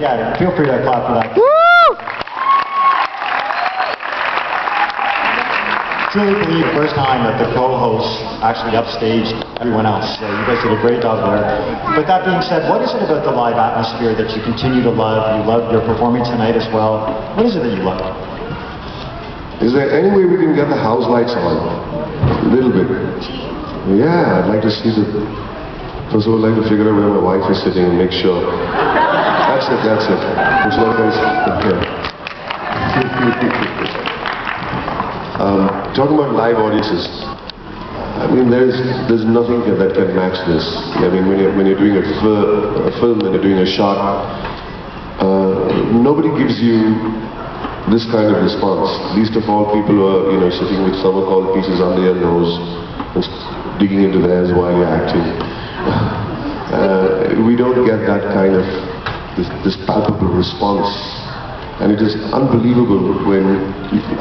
Yeah, feel free to clap for that. Truly believe the first time that the co-hosts actually upstaged everyone else. So you guys did a great job there. But that being said, what is it about the live atmosphere that you continue to love? You love your performing tonight as well. What is it that you love? Is there any way we can get the house lights on? A little bit. Yeah, I'd like to see the... First of all, I'd like to figure out where my wife is sitting and make sure. That's it, that's it. Talking about live audiences, I mean, there's nothing that can match this. I mean, when you're doing a film, when you're doing a shot, nobody gives you this kind of response. Least of all people who are, sitting with thermocol pieces under your nose and digging into theirs while you're acting. We don't get that kind of this palpable response. And it is unbelievable when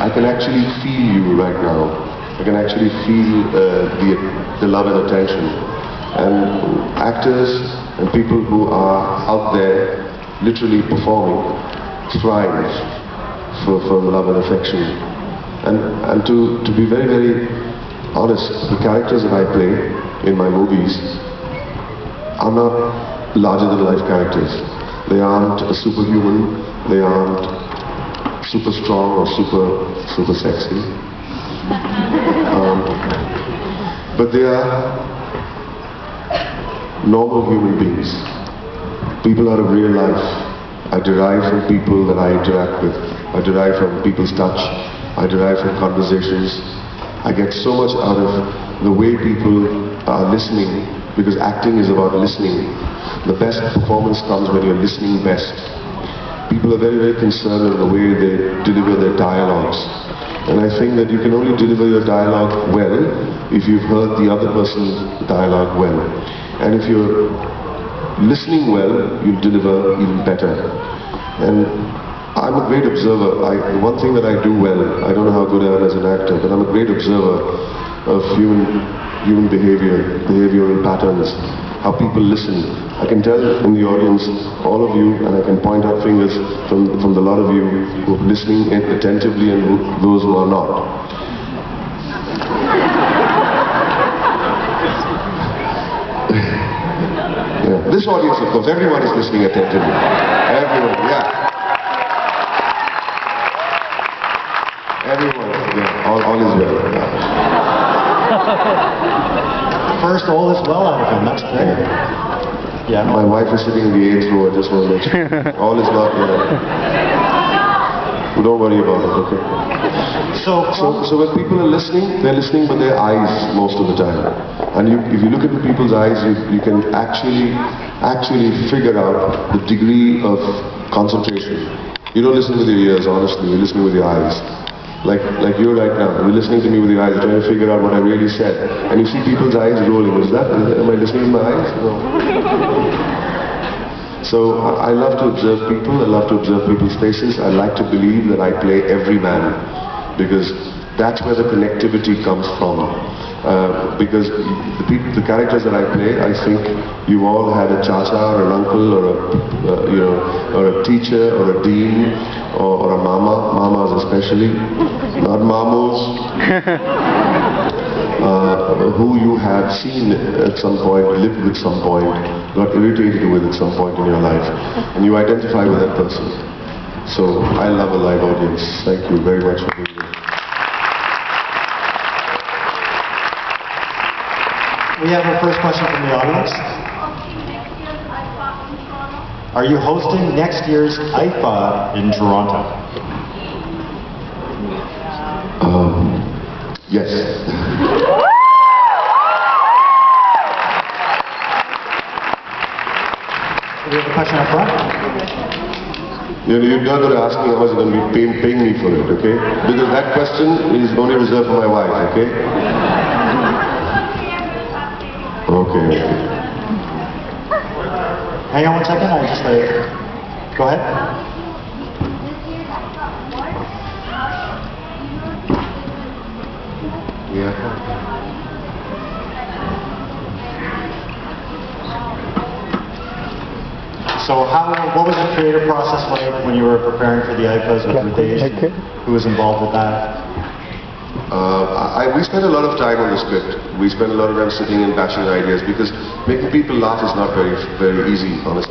I can actually feel you right now. I can actually feel the love and attention. And actors and people who are out there literally performing thrive for love and affection. And to be very, very honest, the characters that I play in my movies are not larger than life characters. They aren't superhuman. They aren't super strong or super sexy. But they are normal human beings. People out of real life. I derive from people that I interact with. I derive from people's touch. I derive from conversations. I get so much out of the way people are listening, because acting is about listening. The best performance comes when you're listening best. People are very, very concerned with the way they deliver their dialogues. And I think that you can only deliver your dialogue well if you've heard the other person's dialogue well. And if you're listening well, you'll deliver even better. And I'm a great observer. One thing that I do well, I don't know how good I am as an actor, but I'm a great observer of human behavior, behavioral patterns, how people listen. I can tell in the audience, all of you, and I can point out fingers from the lot of you who are listening attentively and those who are not. Yeah. This audience, of course, everyone is listening attentively. Everyone, yeah. Everyone, yeah. All is well. First, all is well out of him. That's great. Yeah. My wife is sitting in the 8th row. I just want to make sure. All is not well. Don't worry about it, okay? So when people are listening, they're listening with their eyes most of the time. And if you look into people's eyes, you can actually figure out the degree of concentration. You don't listen with your ears, honestly. You're listening with your eyes. Like you right now, you're listening to me with your eyes, trying to figure out what I really said. And you see people's eyes rolling. Am I listening with my eyes? No. So I love to observe people. I love to observe people's faces. I like to believe that I play every man, because that's where the connectivity comes from. Because the characters that I play, I think you all had a chacha or an uncle or a teacher or a dean or a mama, mamas especially, not mamos, who you have seen at some point, lived with some point, got irritated with at some point in your life, and you identify with that person. So I love a live audience. Thank you very much for being here. We have our first question from the audience. Are you hosting next year's IFA in Toronto? Yes. We have a question up front. You're not going to ask me how much you're going to be paying me for it, okay? Because that question is only reserved for my wife, okay? Okay. Hang on one second, I just go ahead. Yeah. So what was the creative process like when you were preparing for the IPAs with Rajhans? Who was involved with that? We spent a lot of time on the script. We spent a lot of time sitting and bashing ideas because making people laugh is not very easy, honestly.